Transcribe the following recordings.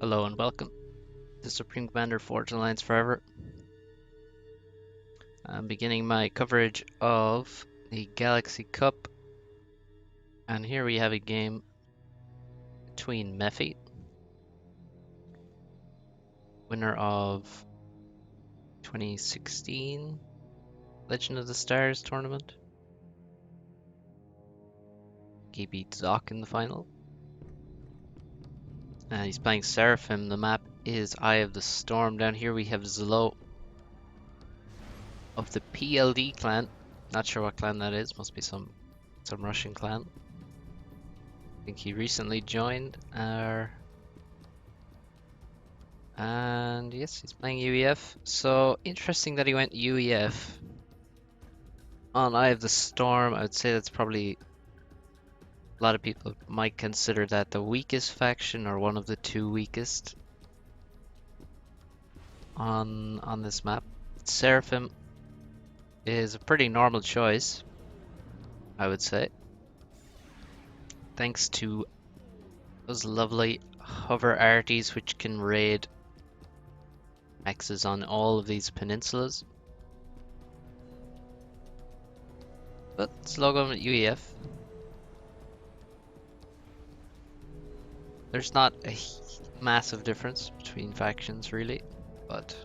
Hello and welcome to Supreme Commander Forge Alliance Forever. I'm beginning my coverage of the Galaxy Cup, and here we have a game between Mephi, winner of 2016 Legend of the Stars tournament. He beat Zoc in the final. And he's playing Seraphim. The map is Eye of the Storm. Down here we have Zlo of the PLD clan. Not sure what clan that is. Must be some Russian clan. I think he recently joined and yes, he's playing UEF. So interesting that he went UEF on Eye of the Storm. I would say that's probably a lot of people might consider that the weakest faction or one of the two weakest on this map. Seraphim is a pretty normal choice, I would say, thanks to those lovely hover arties which can raid mexes on all of these peninsulas. But let's log on at UEF. There's not a massive difference between factions really, but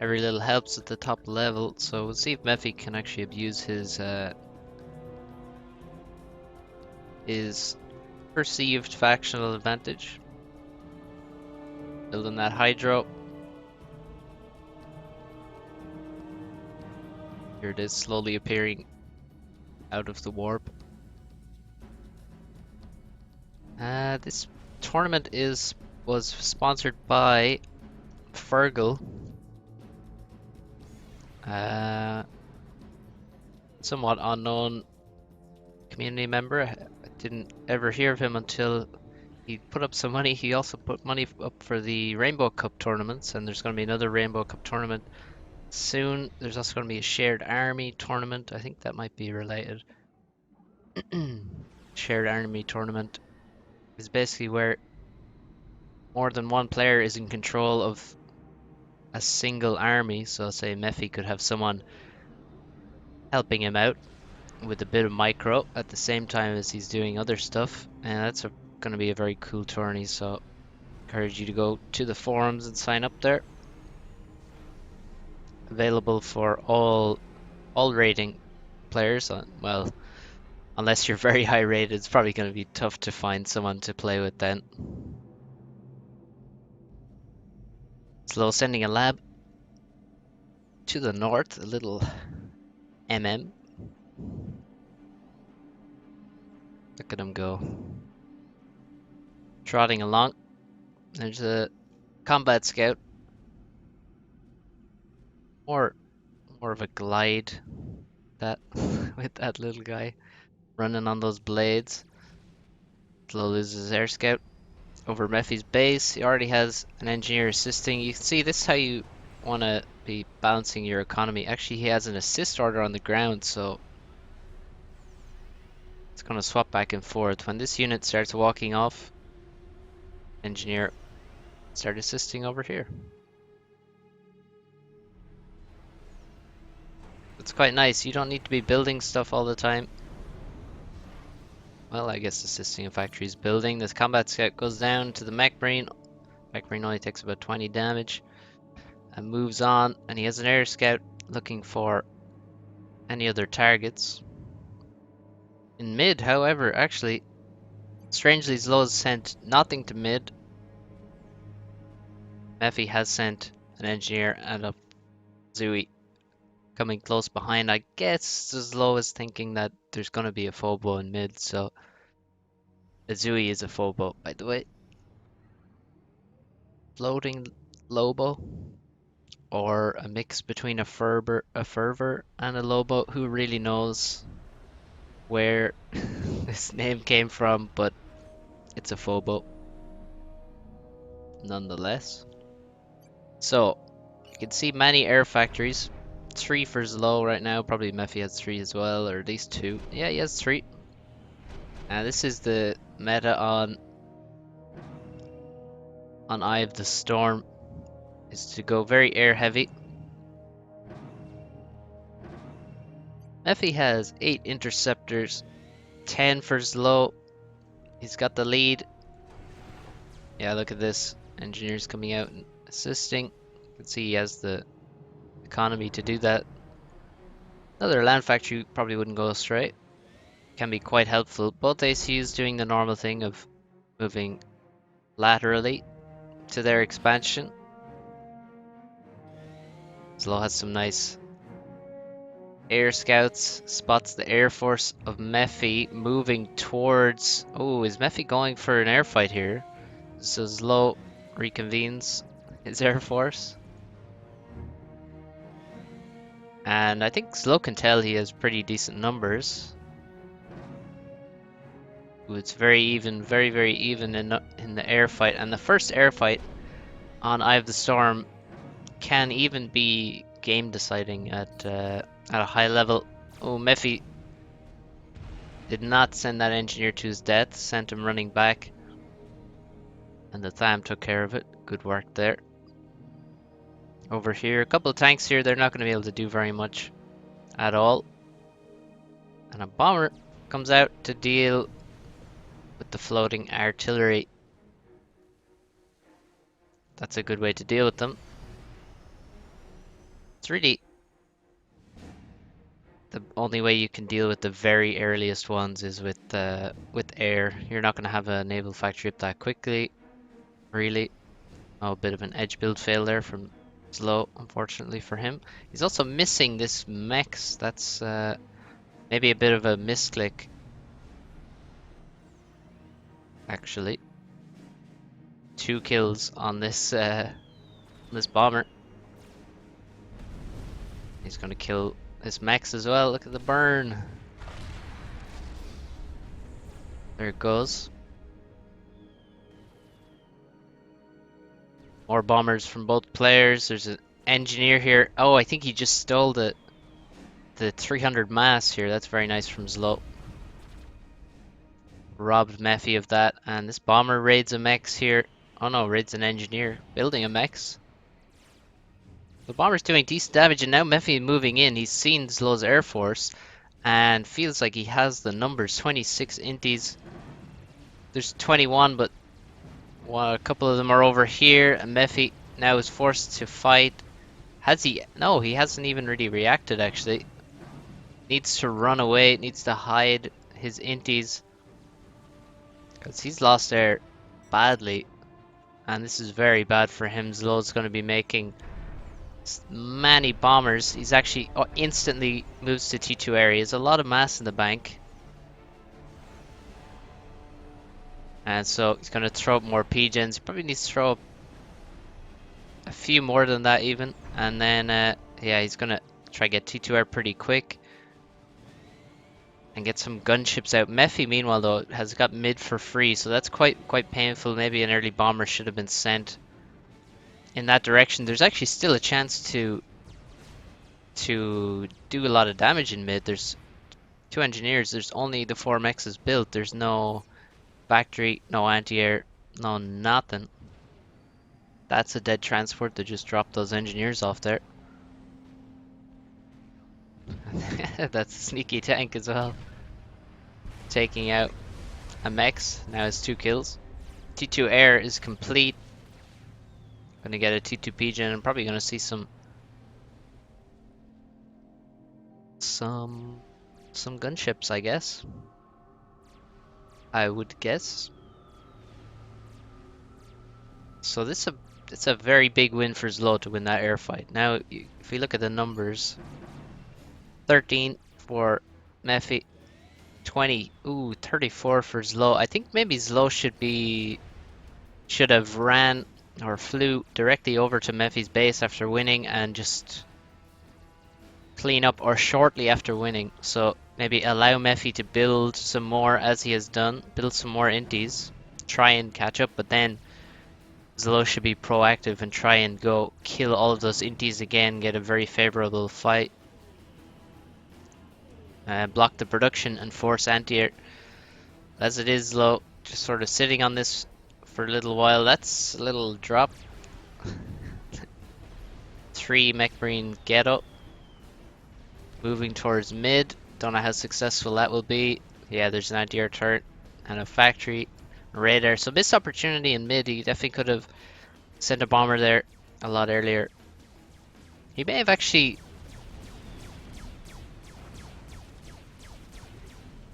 every little helps at the top level. So we'll see if Mephi can actually abuse his perceived factional advantage. Building that Hydro. Here it is, slowly appearing out of the warp. This tournament was sponsored by Fergal. Somewhat unknown community member. I didn't ever hear of him until he put up some money. He also put money up for the Rainbow Cup tournaments, and there's going to be another Rainbow Cup tournament soon. There's also going to be a shared army tournament. I think that might be related. Shared army tournament is basically where more than one player is in control of a single army. So say Mephi could have someone helping him out with a bit of micro at the same time as he's doing other stuff, and that's going to be a very cool tourney. So encourage you to go to the forums and sign up there. Available for all rating players. Well, unless you're very high rated, it's probably going to be tough to find someone to play with then. Slow sending a lab to the north, a little MM. Look at him go. Trotting along. There's a combat scout. More of a glide that with that little guy running on those blades. Slow loses air scout over Mephi's base. He already has an engineer assisting. You can see this is how you want to be balancing your economy. Actually, he has an assist order on the ground, so it's going to swap back and forth. When this unit starts walking off, engineer start assisting over here. It's quite nice. You don't need to be building stuff all the time. Well, I guess assisting a factory is building. This combat scout goes down to the mech marine. Mech marine only takes about 20 damage and moves on. And he has an air scout looking for any other targets. In mid, however, actually, strangely, Zlo has sent nothing to mid. Mephi has sent an engineer and a Zooey coming close behind. I guess Zlo is thinking that there's going to be a Phobo in mid, so a Zooey is a Phobo, by the way. Floating Lobo, or a mix between a fervor and a Lobo. Who really knows where this name came from, but it's a Phobo nonetheless. So you can see many air factories. 3 for Zlo right now. Probably Mephi has 3 as well, or at least 2. Yeah, he has 3. And this is the meta on on Eye of the Storm is to go very air heavy. Mephi has 8 interceptors, 10 for Zlo. He's got the lead. Yeah, look at this. Engineers coming out and assisting. You can see he has the economy to do that. Another land factory probably wouldn't go astray. Can be quite helpful. Both ACUs doing the normal thing of moving laterally to their expansion. Zlo has some nice air scouts, spots the air force of Mephi moving towards... Oh, is Mephi going for an air fight here? So Zlo reconvenes his air force. And I think Zlo can tell he has pretty decent numbers. Ooh, it's very even, very, very even in the air fight. And the first air fight on Eye of the Storm can even be game deciding at a high level. Oh, Mephi did not send that engineer to his death, sent him running back. And the Tham took care of it. Good work there. Over here, a couple of tanks here, they're not going to be able to do very much at all. And a bomber comes out to deal with the floating artillery. That's a good way to deal with them. It's really the only way you can deal with the very earliest ones is with air. You're not going to have a naval factory up that quickly, really. Oh, a bit of an edge build fail there from Zlo, unfortunately for him. He's also missing this mechs. That's maybe a bit of a misclick, actually. 2 kills on this bomber. He's going to kill this mechs as well. Look at the burn. There it goes. More bombers from both players. There's an engineer here. Oh, I think he just stole the 300 mass here. That's very nice from Zlo. Robbed Mephi of that. And this bomber raids a mechs here. Oh no, raids an engineer. Building a mechs. The bomber's doing decent damage, and now Mephi moving in. He's seen Zlo's air force and feels like he has the numbers. 26 inties. There's 21, but a couple of them are over here, and Mephi now is forced to fight. Has he? No, he hasn't even really reacted, actually. Needs to run away, needs to hide his inties. Because he's lost air badly. And this is very bad for him. Zlo's going to be making many bombers. He's actually instantly moves to T2 areas. A lot of mass in the bank. And so he's going to throw up more pigeons. Probably needs to throw up a few more than that even. And then, yeah, he's going to try to get T2 air pretty quick. And get some gunships out. Mephi, meanwhile, though, has got mid for free. So that's quite painful. Maybe an early bomber should have been sent in that direction. There's actually still a chance to do a lot of damage in mid. There's 2 engineers. There's only the 4 mechs built. There's no factory, no anti-air, no nothing. That's a dead transport that just dropped those engineers off there. That's a sneaky tank as well. Taking out a mechs. Now it's 2 kills. T2 air is complete. Gonna get a T2 pigeon and probably gonna see some gunships, I guess. I would guess. So it's a very big win for Zlo to win that air fight. Now, if we look at the numbers, 13 for Mephi, 20, 34 for Zlo. I think maybe Zlo should have ran or flew directly over to Mephi's base after winning and just clean up, or shortly after winning. So maybe allow Mephi to build some more as he has done, build some more inties, try and catch up, but then Zlo should be proactive and try and go kill all of those inties again, get a very favorable fight. Block the production and force anti-air. As it is, Zlo just sort of sitting on this for a little while. That's a little drop. 3 Mech Marine Ghetto. Moving towards mid. Don't know how successful that will be. Yeah, there's an anti-air turret and a factory radar. So missed opportunity in mid. He definitely could have sent a bomber there a lot earlier. He may have actually...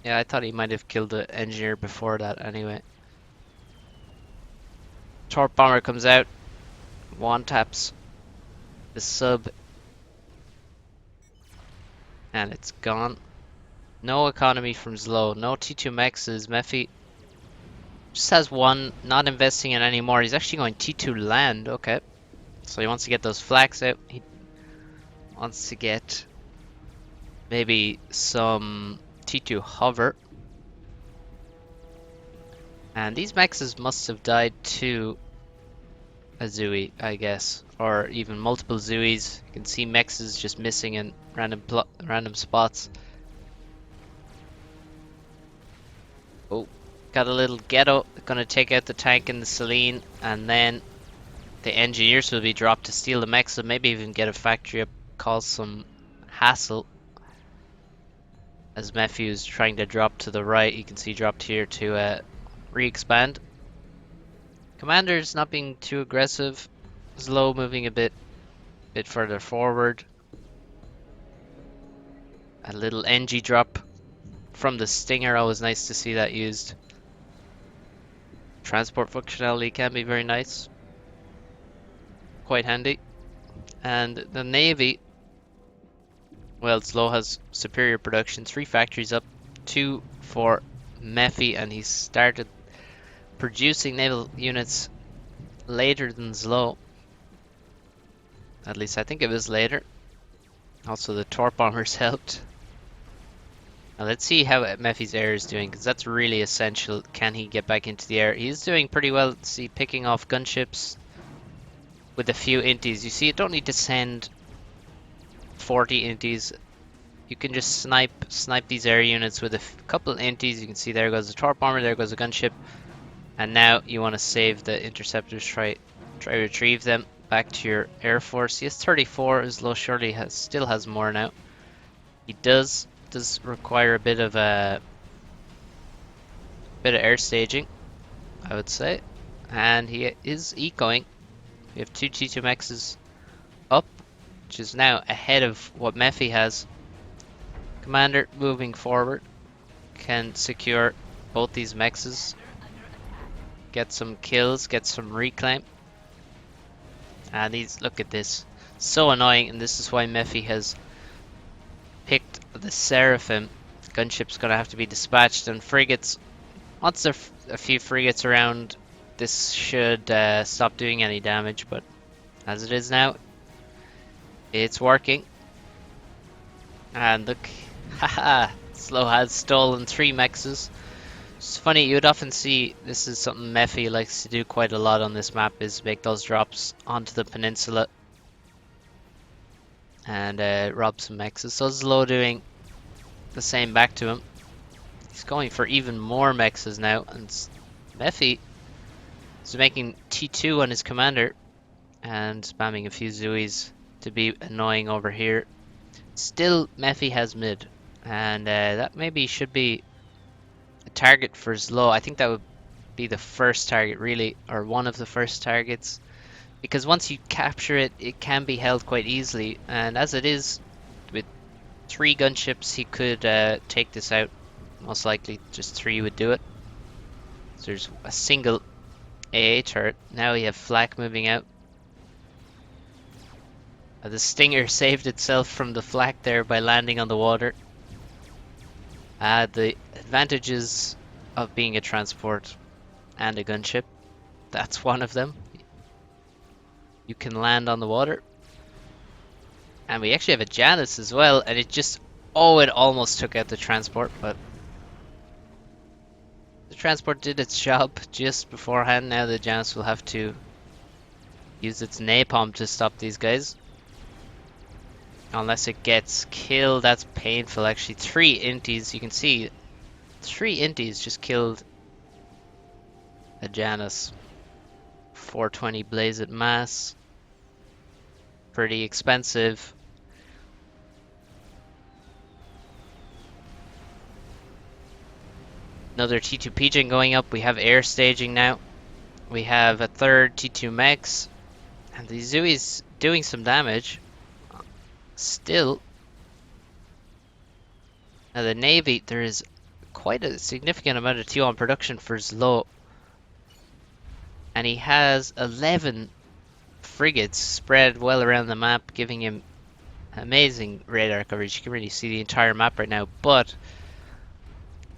Yeah, I thought he might have killed the engineer before that anyway. Torp bomber comes out. One taps the sub. And it's gone. No economy from Zlo. No T2 mexes. Mephi just has one, not investing in anymore. He's actually going T2 land. Okay. So he wants to get those flags out. He wants to get maybe some T2 hover. And these mexes must have died to a Zooey, I guess. Or even multiple Zooies. You can see mexes just missing in random spots. Oh, got a little ghetto. Gonna take out the tank and the Celine, and then the engineers will be dropped to steal the mechs, and maybe even get a factory up, cause some hassle. As Mephi is trying to drop to the right, you can see dropped here to re-expand. Commander's not being too aggressive. Zlo moving a bit further forward. A little NG drop from the Stinger, always nice to see that used. Transport functionality can be very nice. Quite handy. And the Navy, well, Zlo has superior production. 3 factories up, 2 for Mephi, and he started producing naval units later than Zlo. At least I think it was later. Also, the Torp bombers helped. Now let's see how Mephi's air is doing, because that's really essential. Can he get back into the air? He's doing pretty well. See, picking off gunships with a few inties. You see, you don't need to send 40 inties. You can just snipe these air units with a couple inties. You can see there goes the Torp bomber, there goes a gunship. And now you want to save the interceptors, try retrieve them back to your air force. He has 34, Zlo surely still has more now. He does require a bit of air staging, I would say. And he is ecoing. We have 2 T2 mexes up, which is now ahead of what Mephi has. Commander moving forward can secure both these mexes. Get some kills, get some reclaim. And look at this. So annoying, and this is why Mephi has picked the Seraphim. Gunship's gonna have to be dispatched, and frigates. Once there's a few frigates around, this should stop doing any damage, but as it is now, it's working. And look, haha, Zlo has stolen 3 mexes. It's funny, you would often see, this is something Mephi likes to do quite a lot on this map, is make those drops onto the peninsula and rob some mexes. So Zlo doing the same back to him. He's going for even more mexes now, and Mephi is making T2 on his commander and spamming a few Zooies to be annoying over here. Still, Mephi has mid, and that maybe should be a target for Zlo. I think that would be the first target, really, or one of the first targets, because once you capture it, it can be held quite easily, and as it is, with 3 gunships, he could take this out. Most likely, just 3 would do it. So there's a single AA turret. Now we have flak moving out. The Stinger saved itself from the flak there by landing on the water. The advantages of being a transport and a gunship, that's one of them. You can land on the water. And we actually have a Janus as well, and it almost took out the transport, but the transport did its job just beforehand. Now the Janus will have to use its napalm to stop these guys. Unless it gets killed, that's painful actually. 3 inties, you can see 3 inties just killed a Janus. 420 blaze at mass. Pretty expensive. Another T2 Pigeon going up. We have air staging now. We have a third T2 Mex. And the Zooey's doing some damage. Still. Now the Navy, there is quite a significant amount of T1 production for Zlo. And he has 11 frigates spread well around the map, giving him amazing radar coverage. You can really see the entire map right now, but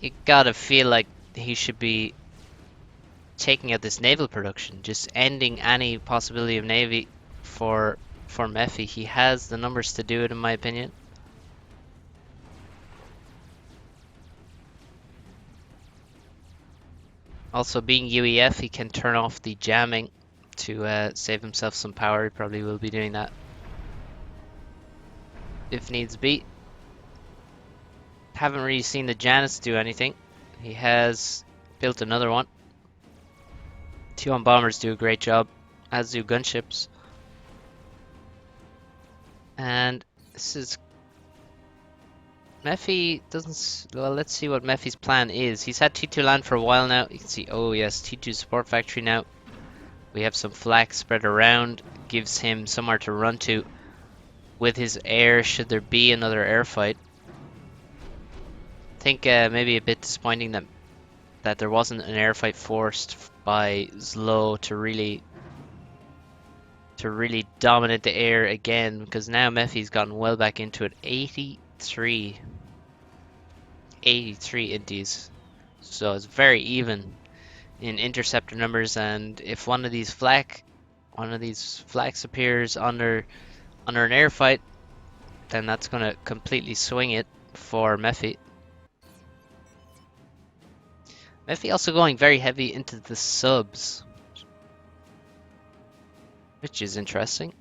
you gotta feel like he should be taking out this naval production, just ending any possibility of navy for Mephi. He has the numbers to do it, in my opinion. Also, being UEF, he can turn off the jamming to save himself some power. He probably will be doing that if needs be. Haven't really seen the Janus do anything. He has built another one. T1 bombers do a great job, as do gunships. And this is... Mephi doesn't... Well, let's see what Mephi's plan is. He's had T2 land for a while now. You can see, oh yes, T2 support factory now. We have some flak spread around. Gives him somewhere to run to with his air, should there be another air fight. I think maybe a bit disappointing that there wasn't an air fight forced by Zlo to really dominate the air again, because now Mephi's gotten well back into it. 83 inties, so it's very even in interceptor numbers. And if one of these flaks appears under an air fight, then that's gonna completely swing it for Mephi. Mephi also going very heavy into the subs, which is interesting.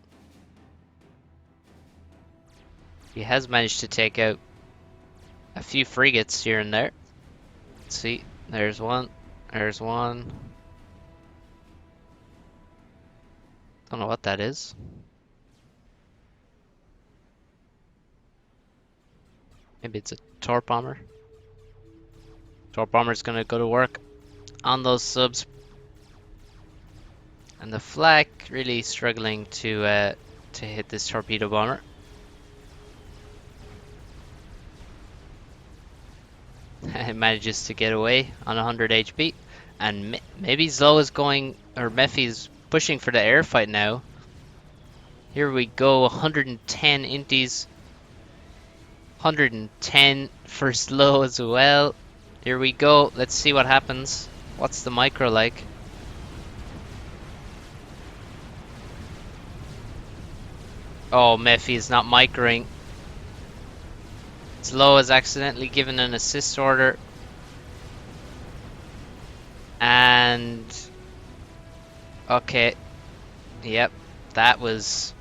He has managed to take out a few frigates here and there. Let's see, there's one, there's one. Don't know what that is. Maybe it's a torp bomber. Torp bomber's gonna go to work on those subs. And the flak really struggling to hit this torpedo bomber. It manages to get away on 100 HP. And maybe Zlo is going, or Mephi's pushing for the air fight now. Here we go, 110 inties. 110 for Zlo as well. Here we go, let's see what happens. What's the micro like? Oh, Mephi is not microing. Zlo has accidentally given an assist order. And... okay. Yep, that was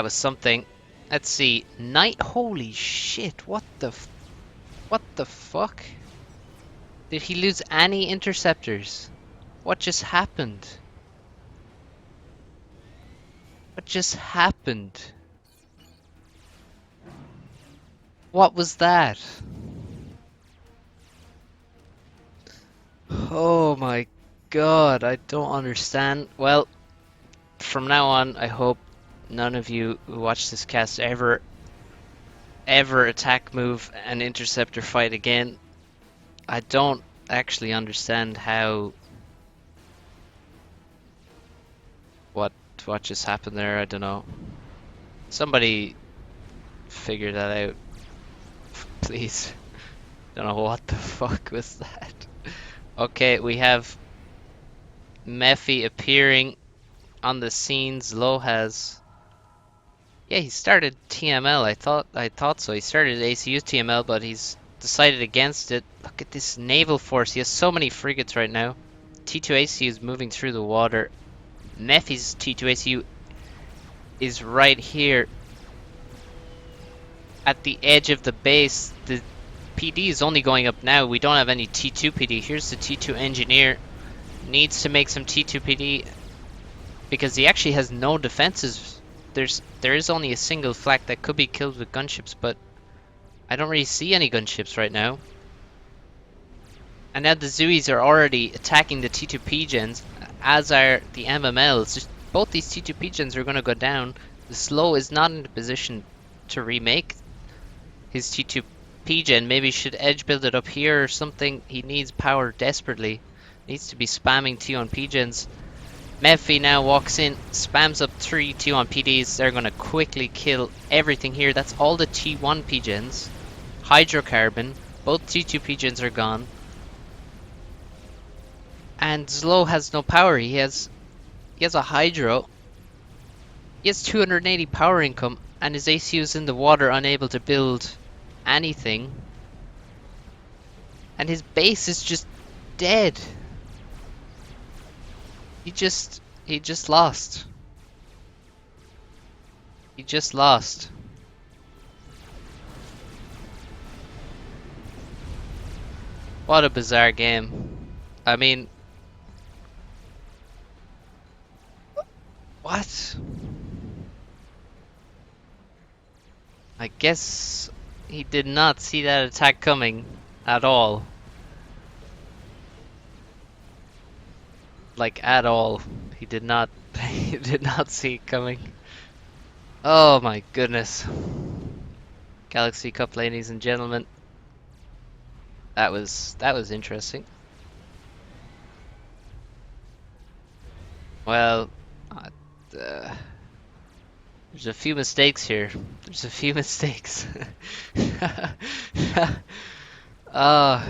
something. Let's see. Holy shit, what the fuck? Did he lose any interceptors? What just happened? What just happened? What was that? Oh my god, I don't understand. Well, from now on, I hope none of you who watch this cast ever attack move an interceptor fight again. I don't actually understand how... what just happened there. I don't know. Somebody figure that out, please. Don't know what the fuck was that. Okay, we have Mephi appearing on the scene. Zlo has... yeah, he started TML. I thought so. He started ACU TML, but he's decided against it. Look at this naval force. He has so many frigates right now. T2 ACU is moving through the water. Mephi's T2 ACU is right here at the edge of the base. The PD is only going up now. We don't have any T2 PD. Here's the T2 engineer. needs to make some T2PD because he actually has no defenses. There is only a single flak that could be killed with gunships, but I don't really see any gunships right now. And now the Zuis are already attacking the T2P gens, as are the MMLs. Just both these T2P gens are going to go down. The Slow is not in a position to remake his T2P gen. Maybe he should edge build it up here or something. He needs power desperately. Needs to be spamming T1P gens. Mephi now walks in, spams up 3 T1 PDs. They're going to quickly kill everything here. That's all the T1 PGens. Hydrocarbon. Both T2 PGens are gone. And Zlo has no power. He has a Hydro. He has 280 power income. And his ACU is in the water, unable to build anything. And his base is just dead. He just lost. He just lost. What a bizarre game. I mean, what? I guess he did not see that attack coming at all. Like at all. He did not he did not see it coming. Oh my goodness. Galaxy Cup, ladies and gentlemen. That was interesting. Well, there's a few mistakes here. There's a few mistakes. Oh,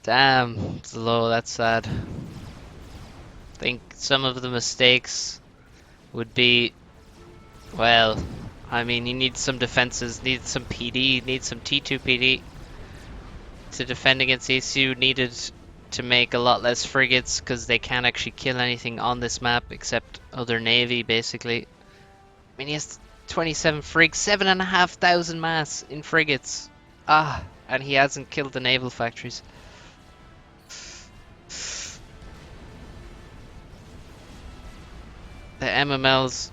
damn, it's low. That's sad. I think some of the mistakes would be, well, I mean, you need some defenses, need some PD, need some T2 PD to defend against ACU. Needed to make a lot less frigates because they can't actually kill anything on this map except other navy, basically. I mean, he has 27 frigs, 7,500 mass in frigates. Ah, and he hasn't killed the naval factories. The MMLs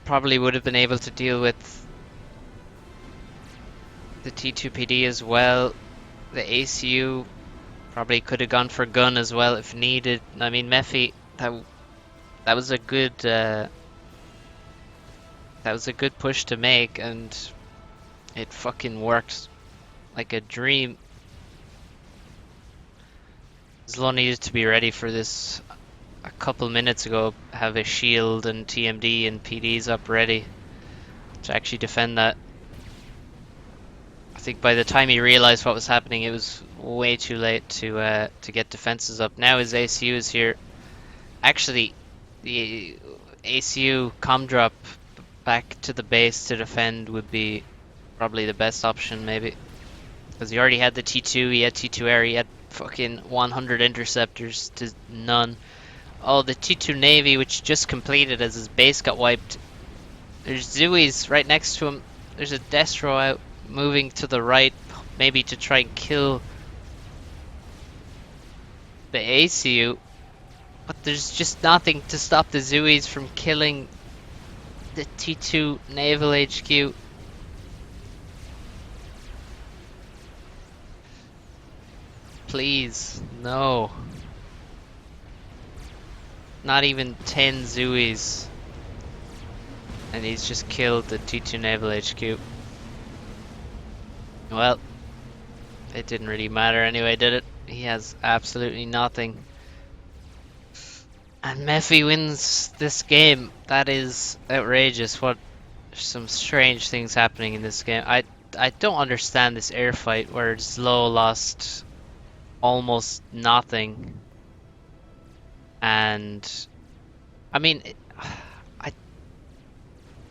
probably would have been able to deal with the T2PD as well. The ACU probably could have gone for gun as well if needed. I mean, Mephi, that was a good push to make, and it fucking worked like a dream. Zlo needed to be ready for this a couple minutes ago, have a shield and TMD and PDs up ready to actually defend that. I think by the time he realized what was happening, it was way too late to get defenses up. Now his ACU is here. Actually, the ACU comm drop back to the base to defend would be probably the best option, maybe. Because he already had the T2, he had T2 air, he had fucking 100 interceptors to none. Oh, the T2 Navy, which just completed as his base got wiped. There's Zuis right next to him. There's a Destro out, moving to the right, maybe to try and kill the ACU. But there's just nothing to stop the Zuis from killing the T2 Naval HQ. Please, no. Not even 10 Zuis. And he's just killed the T2 Naval HQ. Well, it didn't really matter anyway, did it? He has absolutely nothing. And Mephi wins this game. That is outrageous. What some strange things happening in this game. I don't understand this air fight where Zlo lost almost nothing. And I mean,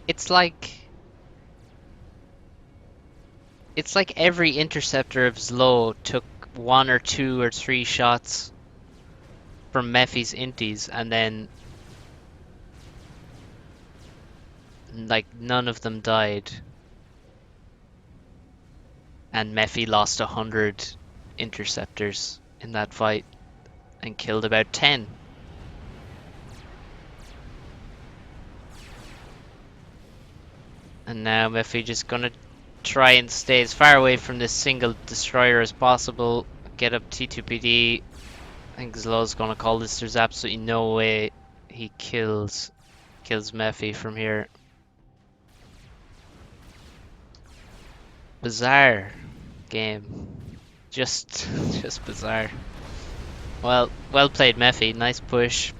it's like every interceptor of Zlo took 1 or 2 or 3 shots from Mephi's inties, and then like none of them died. And Mephi lost 100 interceptors. in that fight and killed about 10. And now Mephi just gonna try and stay as far away from this single destroyer as possible. Get up T2PD. I think Zlow's gonna call this. There's absolutely no way he kills Mephi from here. Bizarre game. Just just bizarre. Well played, Mephi. Nice push.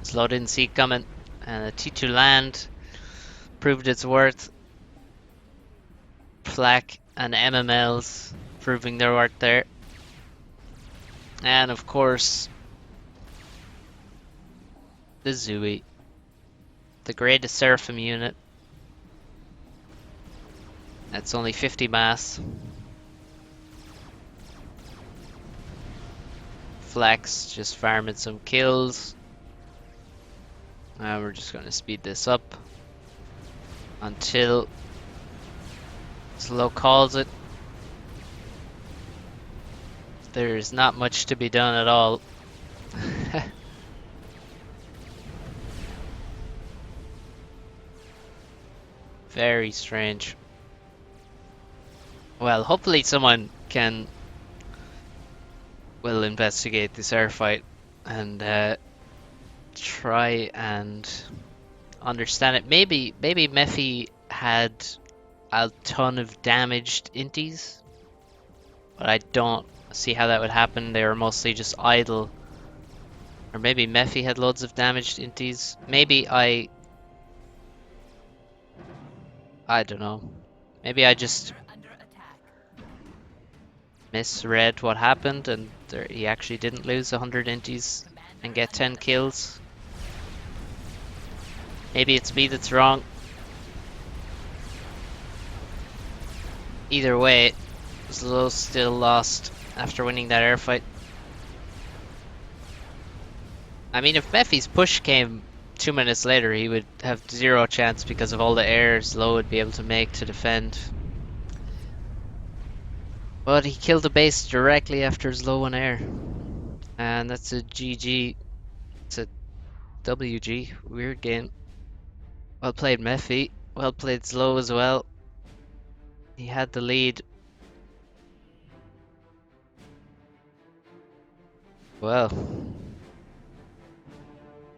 Zlow didn't see it coming. And a T2 land proved its worth. Flak and MMLs proving their worth there. And of course, the Zooey. The greatest Seraphim unit. That's only 50 mass. Flex just farming some kills. We're just going to speed this up until Zlow calls it. There's not much to be done at all. Very strange. Well, hopefully someone will investigate this air fight and try and understand it. Maybe Mephi had a ton of damaged inties, but I don't see how that would happen. They were mostly just idle. Or maybe Mephi had loads of damaged inties. Maybe I don't know. Maybe I just misread what happened and he actually didn't lose 100 inties and get 10 kills. Maybe it's me that's wrong. Either way, Zlo still lost after winning that air fight. I mean, if Mephi's push came 2 minutes later, he would have zero chance because of all the air Zlo would be able to make to defend. But he killed the base directly after Zlo won air. And that's a GG. It's a WG. Weird game. Well played, Mephi. Well played, Zlo as well. He had the lead. Well,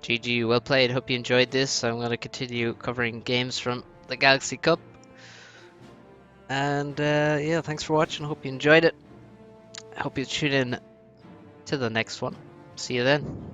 GG, well played. Hope you enjoyed this. I'm going to continue covering games from the Galaxy Cup. And yeah, thanks for watching. Hope you enjoyed it. I hope you tune in to the next one. See you then.